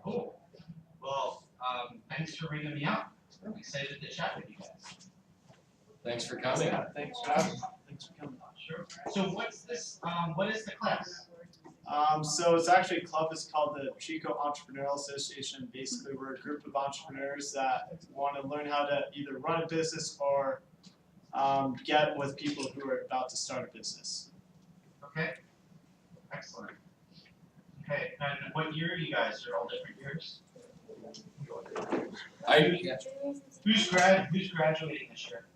Cool. Well, thanks for bringing me up. I'm excited to chat with you guys. Thanks for coming. Yeah, thanks for having me. Thanks for coming. Sure. So what's this? What is the class? So it's actually a club. It's called the Chico Entrepreneurial Association. Basically, we're a group of entrepreneurs that want to learn how to either run a business or get with people who are about to start a business. Okay. Excellent. Okay. And what year are you guys? You're all different years. Who's graduating this year?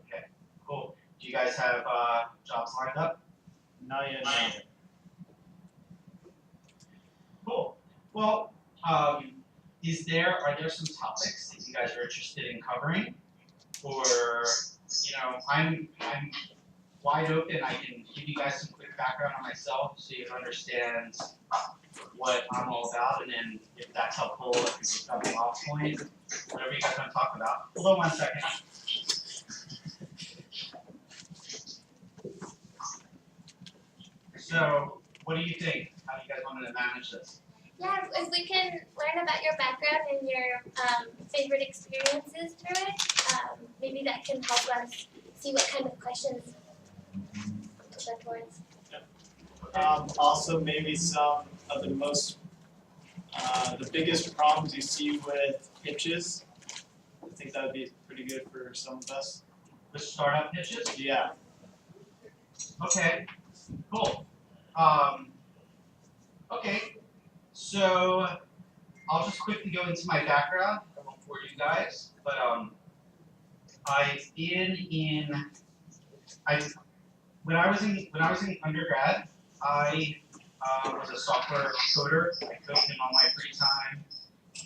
Okay. Cool. Do you guys have jobs lined up? Not yet. No. Cool. Well, are there some topics that you guys are interested in covering? Or, I'm wide open. I can give you guys some quick background on myself so you understand what I'm all about, and then if that's helpful, if it's a jumping off point, whatever you guys want to talk about. Hold on 1 second. So, what do you think? How do you guys want to manage this? Yeah, if we can learn about your background and your favorite experiences through it, maybe that can help us see what kind of questions to go towards. Also, maybe some of the the biggest problems you see with pitches. I think that would be pretty good for some of us. The startup pitches? Yeah. Okay, cool. Okay, so I'll just quickly go into my background. I won't bore you guys, but when I was in undergrad, I was a software coder. I coded in all my free time.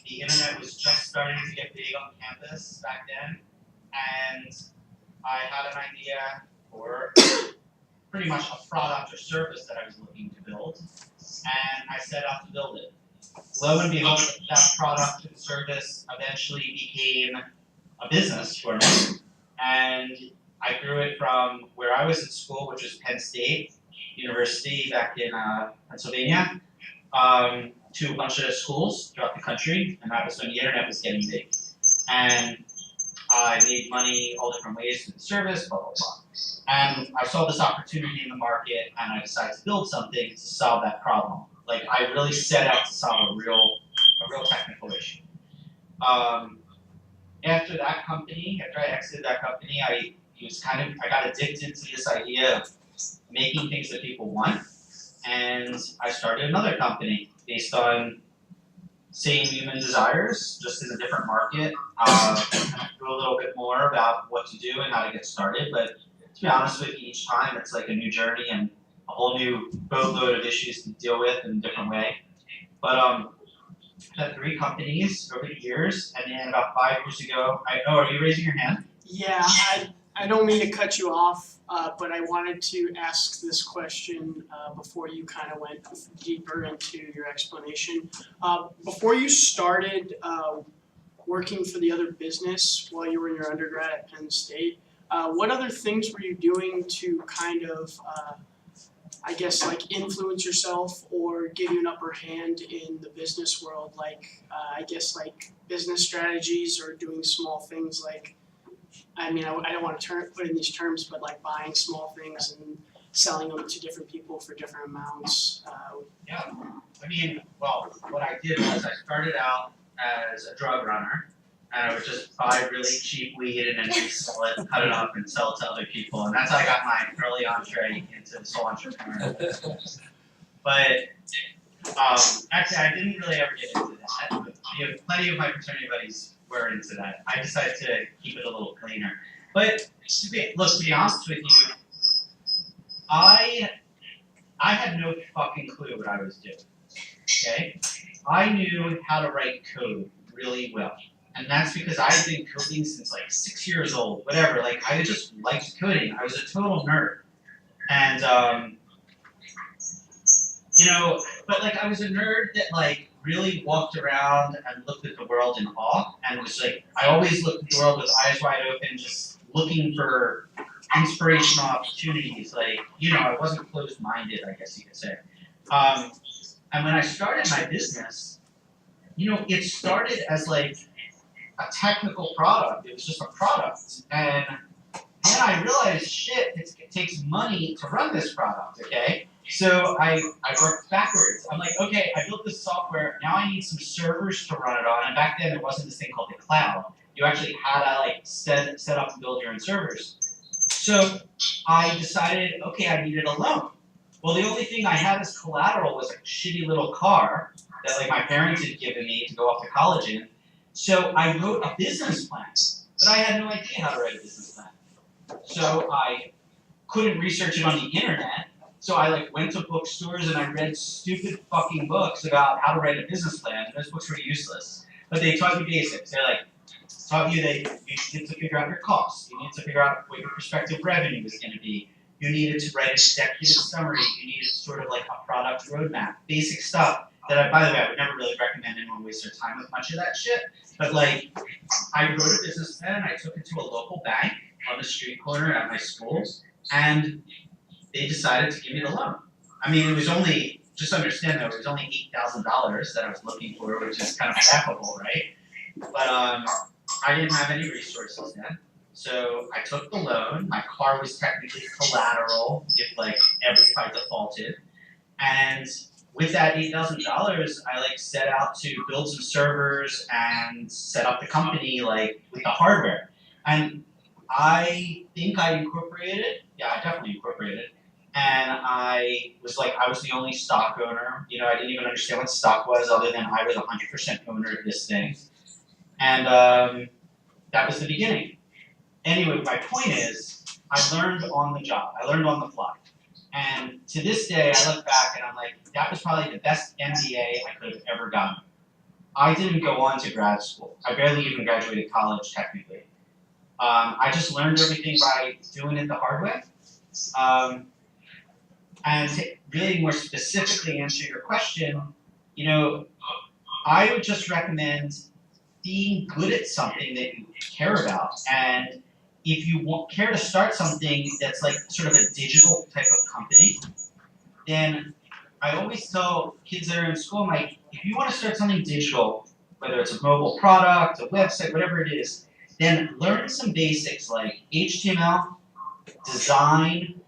The internet was just starting to get big on campus back then, and I had an idea for pretty much a product or service that I was looking to build, and I set out to build it. Lo and behold, that product and service eventually became a business for me, and I grew it from where I was in school, which was Penn State University back in Pennsylvania, to a bunch of schools throughout the country, and that was when the internet was getting big. And I made money all different ways through the service, blah, blah, blah. And I saw this opportunity in the market, and I decided to build something to solve that problem. Like, I really set out to solve a real technical issue. After that company, after I exited that company, I got addicted to this idea of making things that people want, and I started another company based on same human desires, just in a different market. I grew a little bit more about what to do and how to get started, but to be honest with you, each time it's like a new journey and a whole new boatload of issues to deal with in a different way. But I've had 3 companies over the years, and then about 5 years ago, are you raising your hand? Yeah, I don't mean to cut you off, but I wanted to ask this question before you kind of went deeper into your explanation. Before you started working for the other business while you were in your undergrad at Penn State, what other things were you doing to kind of, influence yourself or give you an upper hand in the business world? Like, business strategies or doing small things like, I don't want to put in these terms, but like buying small things and selling them to different people for different amounts. Yeah, what I did was I started out as a drug runner, and I would just buy really cheap weed and then resell it, cut it up, and sell it to other people, and that's how I got my early entree into this whole entrepreneurial business. But actually, I didn't really ever get into that. But, plenty of my fraternity buddies were into that. I decided to keep it a little cleaner. But to be honest with you, I had no fucking clue what I was doing. Okay? I knew how to write code really well. And that's because I've been coding since like 6 years old, whatever. Like, I just liked coding. I was a total nerd. And, but like I was a nerd that like really walked around and looked at the world in awe, and was like, I always looked at the world with eyes wide open, just looking for inspirational opportunities. Like, I wasn't closed-minded, I guess you could say. And when I started my business, it started as like a technical product. It was just a product. And then I realized, shit, it takes money to run this product, okay? So I worked backwards. I'm like, okay, I built this software, now I need some servers to run it on. And back then there wasn't this thing called the cloud. You actually had to like set up and build your own servers. So I decided, okay, I needed a loan. Well, the only thing I had as collateral was a shitty little car that like my parents had given me to go off to college in. So I wrote a business plan, but I had no idea how to write a business plan. So I couldn't research it on the internet. So I like went to bookstores and I read stupid fucking books about how to write a business plan. Those books were useless, but they taught you basics. They're like, taught you that you need to figure out your costs. You need to figure out what your prospective revenue is going to be. You needed to write an executive summary. You needed sort of like a product roadmap, basic stuff that by the way, I would never really recommend anyone waste their time with much of that shit. But like, I wrote a business plan. I took it to a local bank on the street corner at my school, and they decided to give me the loan. I mean, it was only, just understand though, it was only $8,000 that I was looking for, which is kind of laughable, right? But I didn't have any resources then. So I took the loan. My car was technically collateral if like if I defaulted. And with that $8,000, I like set out to build some servers and set up the company like with the hardware. And I think I incorporated. Yeah, I definitely incorporated. And I was the only stock owner. I didn't even understand what stock was other than I was 100% owner of this thing. And that was the beginning. Anyway, my point is, I learned on the job. I learned on the fly. And to this day, I look back and I'm like, that was probably the best MBA I could have ever gotten. I didn't go on to grad school. I barely even graduated college, technically. I just learned everything by doing it the hard way. And to really more specifically answer your question, I would just recommend being good at something that you care about. And if you care to start something that's like sort of a digital type of company, then I always tell kids that are in school, I'm like, if you want to start something digital, whether it's a mobile product, a website, whatever it is, then learn some basics like HTML, design,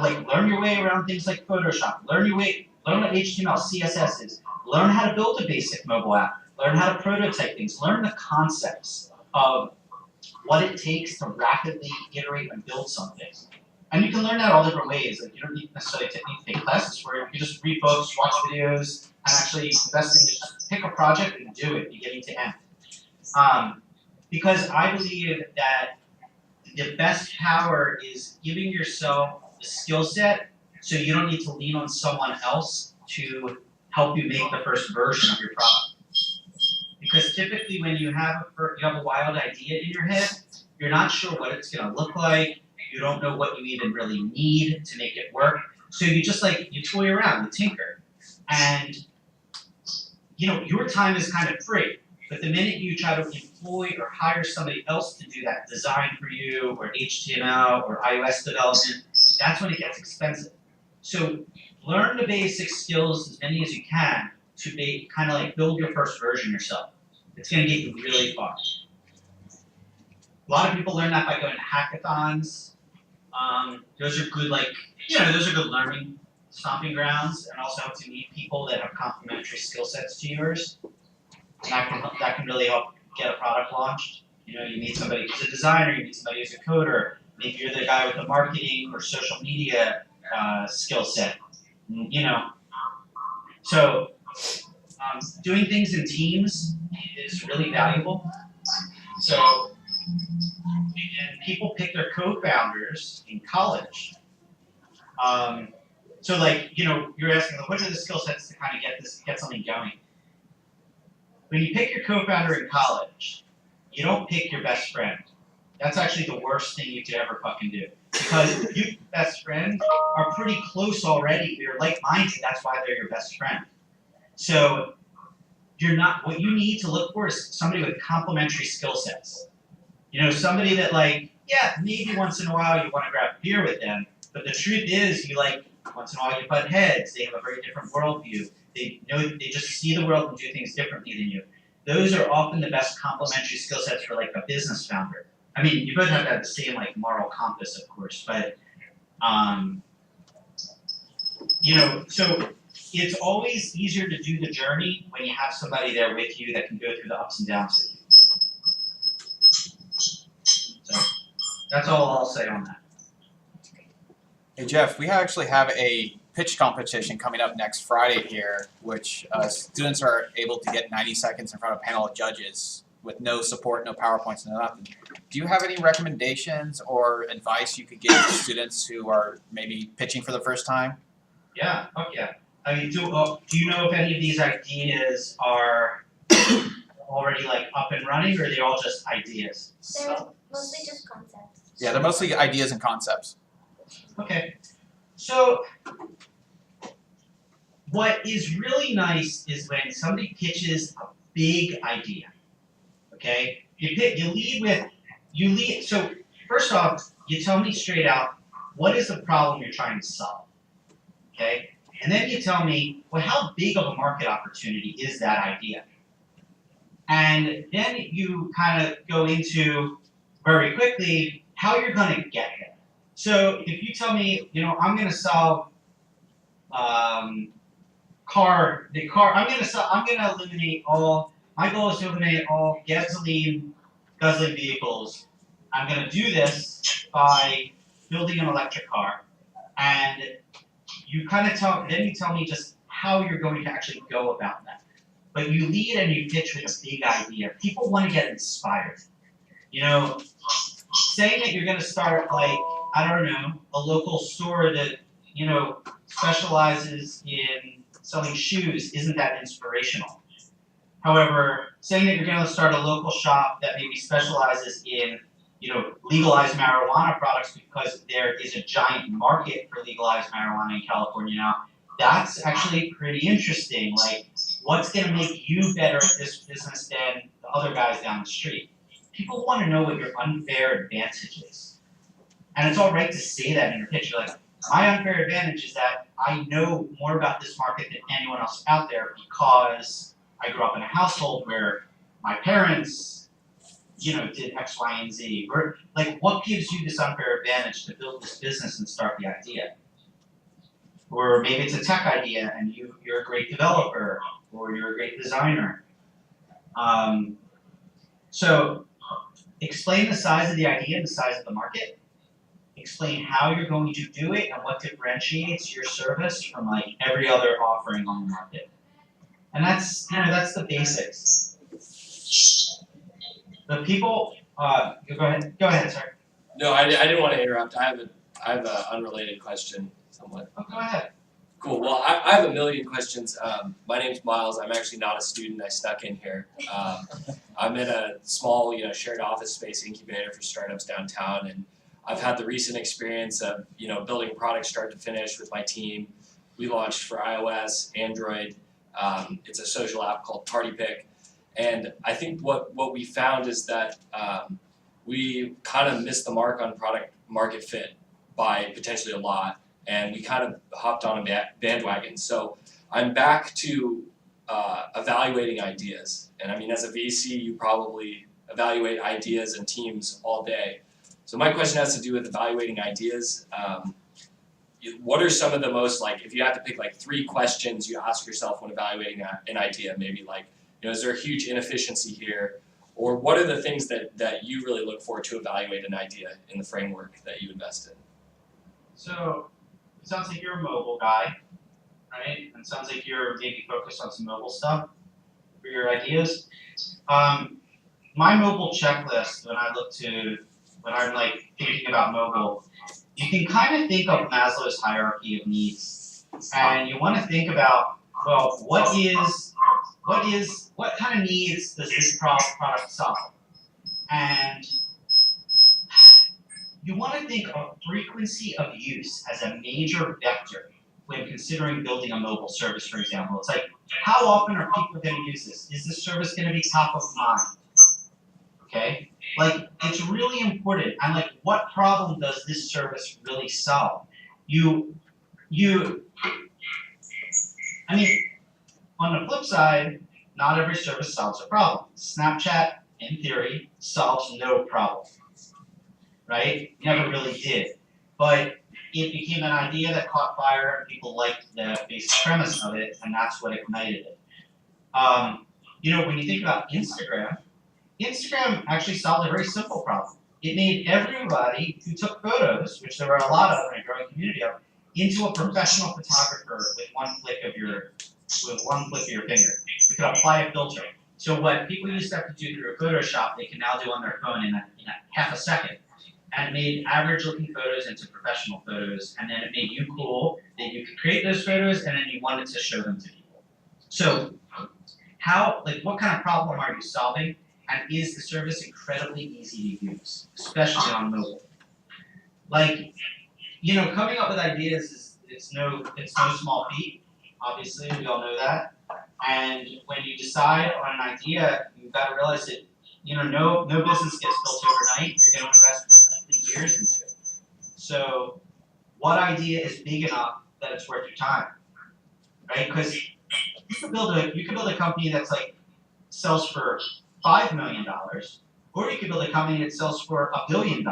learn your way around things like Photoshop, learn what HTML, CSS is, learn how to build a basic mobile app, learn how to prototype things, learn the concepts of what it takes to rapidly iterate and build something. And you can learn that all different ways. Like, you don't need necessarily to take classes for it. You can just read books, watch videos, and actually the best thing is just pick a project and do it beginning to end. Because I believe that the best power is giving yourself the skill set so you don't need to lean on someone else to help you make the first version of your product. Because typically when you have a wild idea in your head, you're not sure what it's going to look like. You don't know what you even really need to make it work. So you just you toy around, you tinker. And, your time is kind of free. But the minute you try to employ or hire somebody else to do that design for you, or HTML, or iOS development, that's when it gets expensive. So learn the basic skills, as many as you can, to build your first version yourself. It's going to get you really far. A lot of people learn that by going to hackathons. Those are good, those are good learning stomping grounds, and also to meet people that have complementary skill sets to yours. And that can really help get a product launched. You meet somebody who's a designer, you meet somebody who's a coder. Maybe you're the guy with the marketing or social media skill set. So doing things in teams is really valuable. So, and people pick their co-founders in college. You're asking, what are the skill sets to kind of get something going? When you pick your co-founder in college, you don't pick your best friend. That's actually the worst thing you could ever fucking do. Because you and your best friend are pretty close already. They're like-minded, that's why they're your best friend. So what you need to look for is somebody with complementary skill sets. Somebody that maybe once in a while you want to grab beer with them, but the truth is once in a while you butt heads, they have a very different worldview. they just see the world and do things differently than you. Those are often the best complementary skill sets for like a business founder. I mean, you both have to have the same like moral compass, of course, but so it's always easier to do the journey when you have somebody there with you that can go through the ups and downs with you. So that's all I'll say on that. Hey Jeff, we actually have a pitch competition coming up next Friday here, which students are able to get 90 seconds in front of a panel of judges with no support, no PowerPoints, no nothing. Do you have any recommendations or advice you could give to students who are maybe pitching for the first time? Yeah, yeah. I mean, do you know if any of these ideas are already like up and running, or are they all just ideas? They're mostly just concepts. Yeah, they're mostly ideas and concepts. Okay, so what is really nice is when somebody pitches a big idea. Okay, you lead. So first off, you tell me straight out what is the problem you're trying to solve. Okay, and then you tell me, well, how big of a market opportunity is that idea? And then you kind of go into very quickly how you're going to get there. So if you tell me, I'm going to solve I'm going to eliminate all. My goal is to eliminate all guzzling vehicles. I'm going to do this by building an electric car, and you tell me just how you're going to actually go about that. But you lead and you pitch with a big idea. People want to get inspired. Saying that you're going to start a local store that specializes in selling shoes isn't that inspirational. However, saying that you're going to start a local shop that maybe specializes in legalized marijuana products because there is a giant market for legalized marijuana in California now, that's actually pretty interesting. Like, what's going to make you better at this business than the other guys down the street? People want to know what your unfair advantage is. And it's all right to say that in your pitch. You're like, my unfair advantage is that I know more about this market than anyone else out there because I grew up in a household where my parents, did X, Y, and Z. Or like, what gives you this unfair advantage to build this business and start the idea? Or maybe it's a tech idea and you're a great developer or you're a great designer. So explain the size of the idea and the size of the market. Explain how you're going to do it and what differentiates your service from like every other offering on the market. And that's the basics. The people, go ahead, sir. No, I didn't want to interrupt. I have an unrelated question somewhat. Oh, go ahead. Cool. Well, I have a million questions. My name's Miles. I'm actually not a student. I snuck in here. I'm in a small, shared office space incubator for startups downtown, and I've had the recent experience of, building products start to finish with my team. We launched for iOS, Android. It's a social app called Party Pick. And I think what we found is that we kind of missed the mark on product market fit by potentially a lot. And we kind of hopped on a bandwagon. So I'm back to evaluating ideas. And I mean, as a VC, you probably evaluate ideas and teams all day. So my question has to do with evaluating ideas. What are some of the most, if you had to pick 3 questions you ask yourself when evaluating an idea, maybe is there a huge inefficiency here? Or what are the things that you really look for to evaluate an idea in the framework that you invest in? So it sounds like you're a mobile guy, right? And it sounds like you're maybe focused on some mobile stuff for your ideas. My mobile checklist, when I'm thinking about mobile, you can kind of think of Maslow's hierarchy of needs. And you want to think about, well, what kind of needs does this product solve? And you want to think of frequency of use as a major vector when considering building a mobile service, for example. It's like, how often are people going to use this? Is this service going to be top of mind? Okay? It's really important. And what problem does this service really solve? On the flip side, not every service solves a problem. Snapchat, in theory, solves no problem, right? Never really did. But it became an idea that caught fire, and people liked the basic premise of it, and that's what ignited it. When you think about Instagram, Instagram actually solved a very simple problem. It made everybody who took photos, which there were a lot of in a growing community of, into a professional photographer with one flick of your finger. You could apply a filter. So what people used to have to do through a Photoshop, they can now do on their phone in a half a second. And it made average looking photos into professional photos, and then it made you cool that you could create those photos and then you wanted to show them to people. So what kind of problem are you solving? And is the service incredibly easy to use, especially on mobile? Coming up with ideas it's no small feat. Obviously, we all know that. And when you decide on an idea, you've got to realize that no business gets built overnight. You're going to invest years into it. So, what idea is big enough that it's worth your time, right? Because you could build a company that's sells for $5 million, or you could build a company that sells for $1 billion.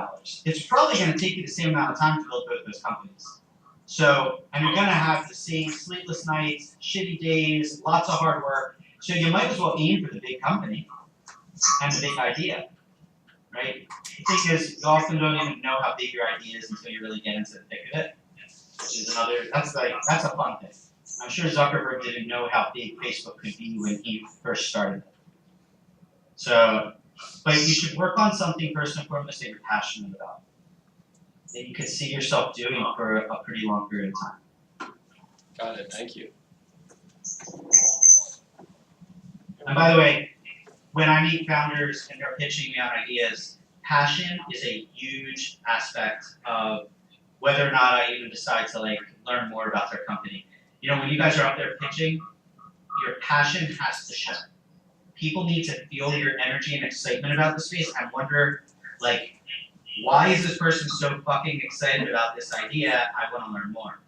It's probably going to take you the same amount of time to build both those companies. So, and you're going to have the same sleepless nights, shitty days, lots of hard work. So you might as well aim for the big company and the big idea, right? The thing is, you often don't even know how big your idea is until you really get into the thick of it, which is that's a fun thing. I'm sure Zuckerberg didn't know how big Facebook could be when he first started it. So, but you should work on something first and foremost that you're passionate about, that you could see yourself doing for a pretty long period of time. Got it, thank you. And by the way, when I meet founders and they're pitching me on ideas, passion is a huge aspect of whether or not I even decide to learn more about their company. When you guys are out there pitching, your passion has to show. People need to feel your energy and excitement about the space and wonder, why is this person so fucking excited about this idea? I want to learn more,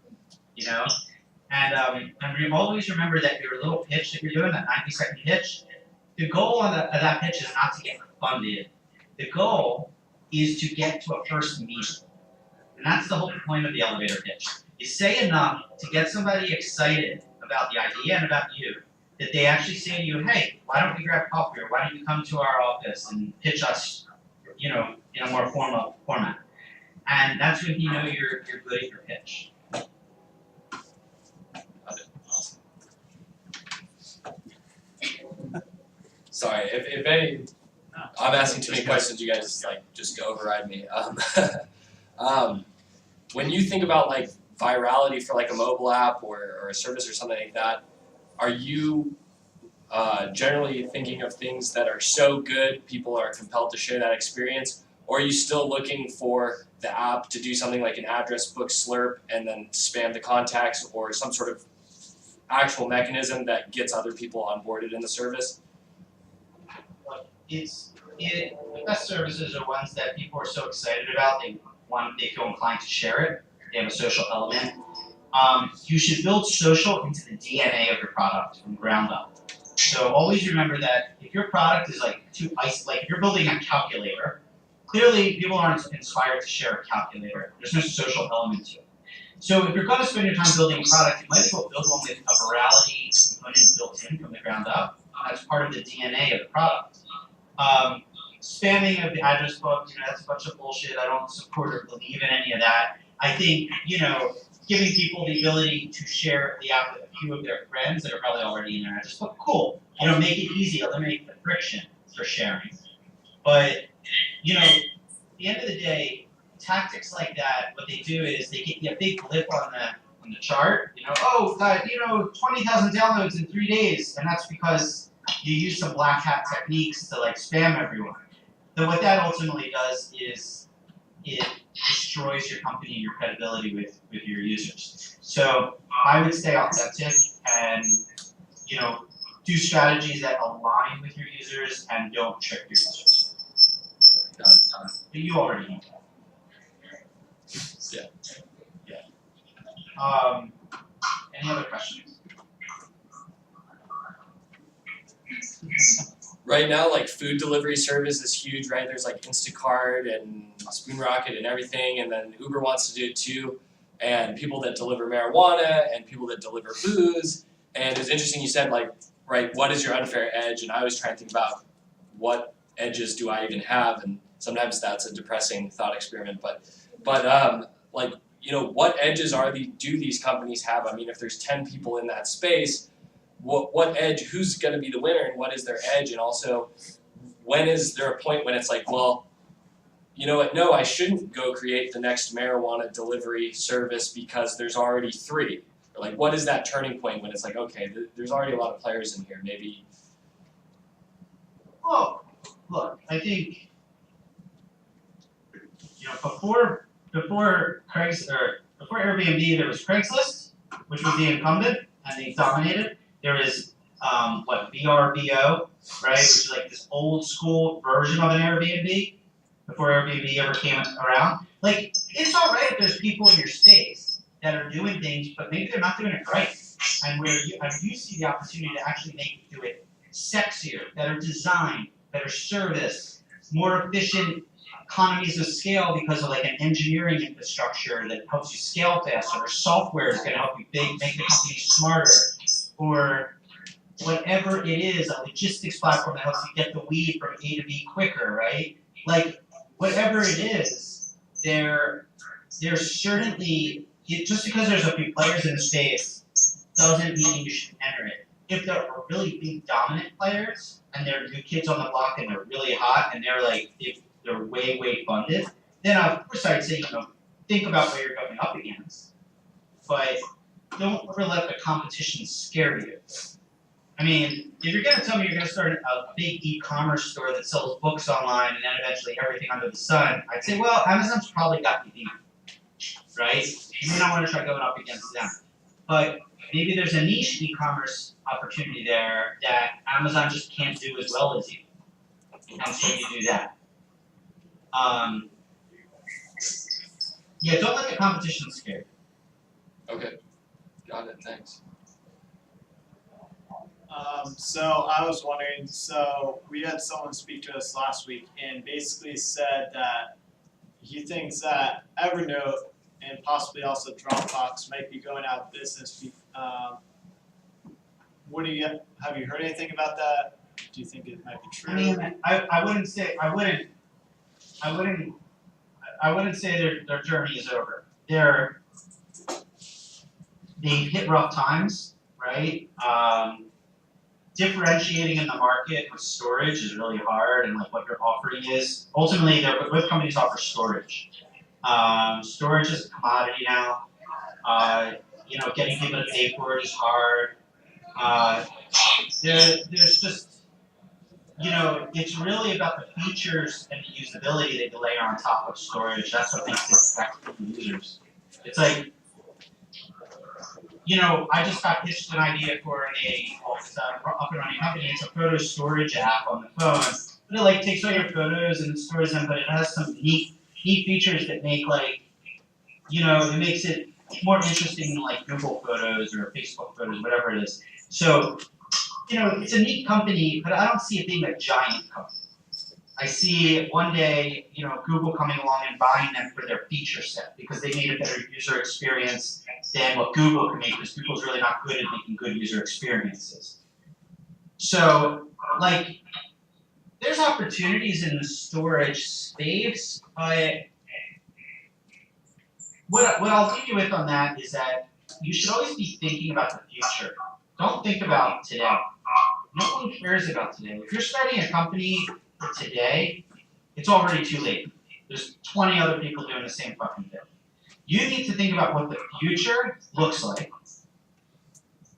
And always remember that your little pitch that you're doing, that 90-second pitch, the goal of that pitch is not to get funded. The goal is to get to a first meeting. And that's the whole point of the elevator pitch. You say enough to get somebody excited about the idea and about you, that they actually say to you, hey, why don't we grab coffee, or why don't you come to our office and pitch us, in a more formal format. And that's when you know you're good at your pitch. Got it, awesome. Sorry, if any, I'm asking too many questions, you guys just override me. When you think about virality for a mobile app or a service or something like that, are you generally thinking of things that are so good people are compelled to share that experience, or are you still looking for the app to do something like an address book slurp and then spam the contacts, or some sort of actual mechanism that gets other people onboarded in the service? The best services are ones that people are so excited about they feel inclined to share it. They have a social element. You should build social into the DNA of your product from ground up. So always remember that if your product is too isolated, if you're building a calculator, clearly people aren't inspired to share a calculator. There's no social element to it. So if you're going to spend your time building a product, you might as well build one with a virality component built in from the ground up. That's part of the DNA of the product. Spamming of the address book, that's a bunch of bullshit. I don't support or believe in any of that. I think, giving people the ability to share the app with a few of their friends that are probably already in their address book, cool. Make it easy, eliminate the friction for sharing. But, at the end of the day, tactics like that, what they do is they get you a big blip on the chart. 20,000 downloads in 3 days, and that's because you use some black hat techniques to spam everyone. Then what that ultimately does is it destroys your company and your credibility with your users. So I would stay authentic and do strategies that align with your users and don't trick your users. Got it. But you already know that. Yeah. Any other questions? right now, like food delivery service is huge, right? There's like Instacart and Spoon Rocket and everything, and then Uber wants to do it too. And people that deliver marijuana and people that deliver booze. And it's interesting you said like, right, what is your unfair edge? And I was trying to think about what edges do I even have, and sometimes that's a depressing thought experiment. But like, you know, what edges do these companies have? I mean, if there's 10 people in that space, what edge? Who's going to be the winner, and what is their edge? And also, when is there a point when it's like, well, you know what? No, I shouldn't go create the next marijuana delivery service because there's already 3. Or like, what is that turning point when it's like, okay, there's already a lot of players in here. Maybe. Well, look, I think, you know, before Airbnb, there was Craigslist, which was the incumbent, and they dominated. There is VRBO, right, which is like this old school version of an Airbnb before Airbnb ever came around. Like, it's all right if there's people in your space that are doing things, but maybe they're not doing it right. And you see the opportunity to actually do it sexier, better design, better service, more efficient economies of scale because of like an engineering infrastructure that helps you scale faster, or software is going to help you make the company smarter, or whatever it is, a logistics platform that helps you get the weed from A to B quicker, right? Like, whatever it is, there's certainly, just because there's a few players in the space doesn't mean you should enter it. If there are really big dominant players and they're new kids on the block and they're really hot and they're way funded, then of course I'd say, you know, think about where you're going up against. But don't ever let the competition scare you. I mean, if you're gonna tell me you're gonna start a big e-commerce store that sells books online and then eventually everything under the sun, I'd say, well, Amazon's probably got you beat, right? You may not want to try going up against them. But maybe there's a niche e-commerce opportunity there that Amazon just can't do as well as you. And so you do that. Yeah, don't let the competition scare you. Okay, got it. Thanks. So I was wondering, so we had someone speak to us last week and basically said that he thinks that Evernote and possibly also Dropbox might be going out of business. Have you heard anything about that? Do you think it might be true? I mean, I wouldn't say their journey is over. They've hit rough times, right? Differentiating in the market with storage is really hard, and like what your offering is. Ultimately, both companies offer storage. Storage is a commodity now. You know, getting people to pay for it is hard. There's just, you know, it's really about the features and the usability that you layer on top of storage. That's what makes it practical for users. It's like, you know, I just got pitched an idea for it's up and running company. It's a photo storage app on the phone. But it like takes all your photos and stores them, but it has some neat features that make like, you know, it makes it more interesting than like Google Photos or Facebook Photos, whatever it is. So, you know, it's a neat company, but I don't see it being a giant company. I see one day, you know, Google coming along and buying them for their feature set because they made a better user experience than what Google can make, because Google's really not good at making good user experiences. So, like, there's opportunities in the storage space, but what I'll leave you with on that is that you should always be thinking about the future. Don't think about today. No one cares about today. If you're starting a company for today, it's already too late. There's 20 other people doing the same fucking thing. You need to think about what the future looks like,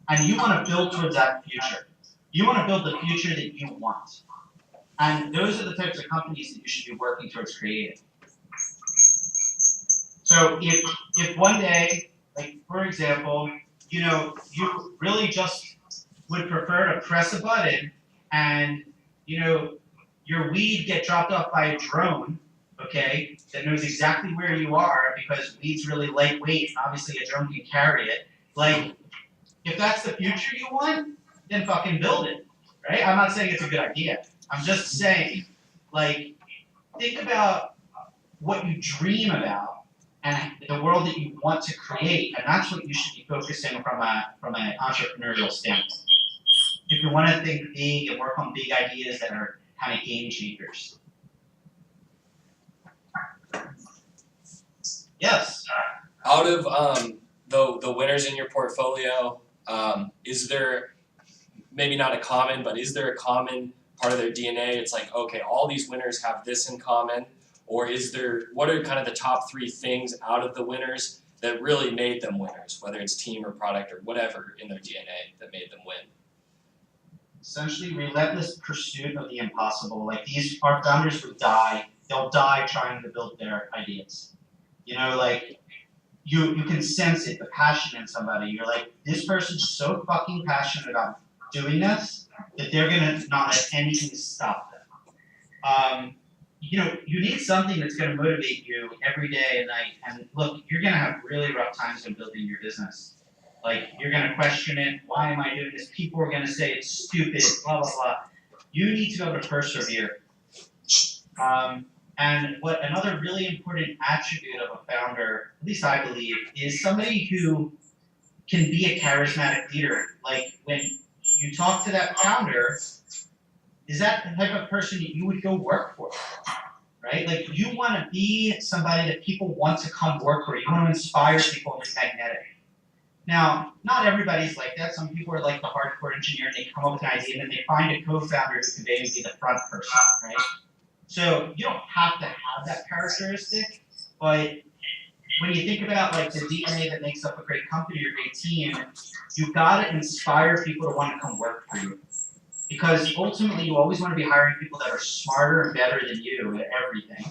and you want to build towards that future. You want to build the future that you want. And those are the types of companies that you should be working towards creating. So if one day, like for example, you know, you really just would prefer to press a button and, you know, your weed get dropped off by a drone, okay, that knows exactly where you are because weed's really lightweight, obviously a drone can carry it. Like, if that's the future you want, then fucking build it, right? I'm not saying it's a good idea. I'm just saying, like, think about what you dream about and the world that you want to create, and that's what you should be focusing from an entrepreneurial standpoint. If you want to think big and work on big ideas that are kind of game changers. Yes. Out of the winners in your portfolio, is there maybe not a common, but is there a common part of their DNA? It's like, okay, all these winners have this in common, or is there? What are kind of the top 3 things out of the winners that really made them winners, whether it's team or product or whatever in their DNA that made them win? Essentially, relentless pursuit of the impossible. Like our founders would die. They'll die trying to build their ideas. You know, like you can sense it, the passion in somebody. You're like, this person's so fucking passionate about doing this that they're gonna not let anything stop them. You know, you need something that's gonna motivate you every day and night. And look, you're gonna have really rough times when building your business. Like, you're gonna question it, why am I doing this? People are gonna say it's stupid, blah, blah, blah. You need to be able to persevere. And what another really important attribute of a founder, at least I believe, is somebody who can be a charismatic leader. Like, when you talk to that founder, is that the type of person that you would go work for, right? Like, you wanna be somebody that people want to come work for. You wanna inspire people and be magnetic. Now, not everybody's like that. Some people are like the hardcore engineer, and they come up with an idea, and then they find a co-founder who can maybe be the front person, right? So you don't have to have that characteristic, but when you think about like the DNA that makes up a great company or a great team, you've got to inspire people to want to come work for you. Because ultimately, you always want to be hiring people that are smarter and better than you at everything.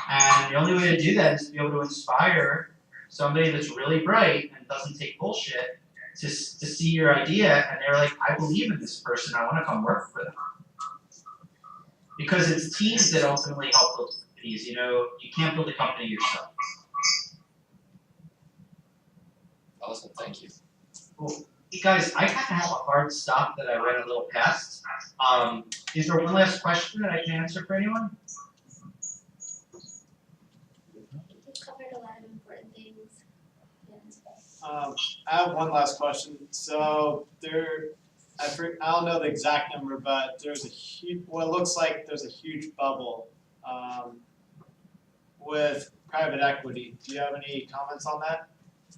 And the only way to do that is to be able to inspire somebody that's really bright and doesn't take bullshit to see your idea, and they're like, I believe in this person, I want to come work for them. Because it's teams that ultimately help build companies. You know, you can't build a company yourself. Awesome, thank you. Cool. Hey guys, I kind of have a hard stop that I ran a little past. Is there one last question that I can answer for anyone? You've covered a lot of important things. I have one last question. So I don't know the exact number, but there's a huge, what looks like there's a huge bubble with private equity. Do you have any comments on that?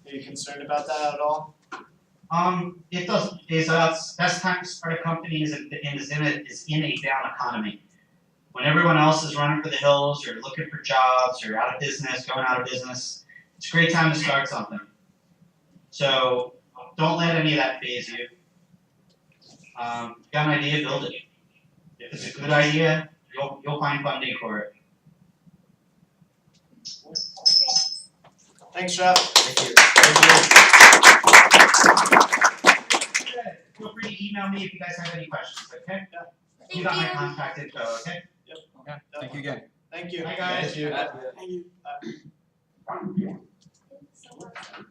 Are you concerned about that at all? It doesn't. Best time to start a company is in a down economy. When everyone else is running for the hills, or looking for jobs, or out of business, going out of business, it's a great time to start something. So don't let any of that faze you. Got an idea, build it. If it's a good idea, you'll find funding for it. Thanks, Jeff. Thank you. Feel free to email me if you guys have any questions, okay? Thank You got my you. contact info, okay? Okay, thank you again. Thank you. Bye, guys. Thank you. So awesome.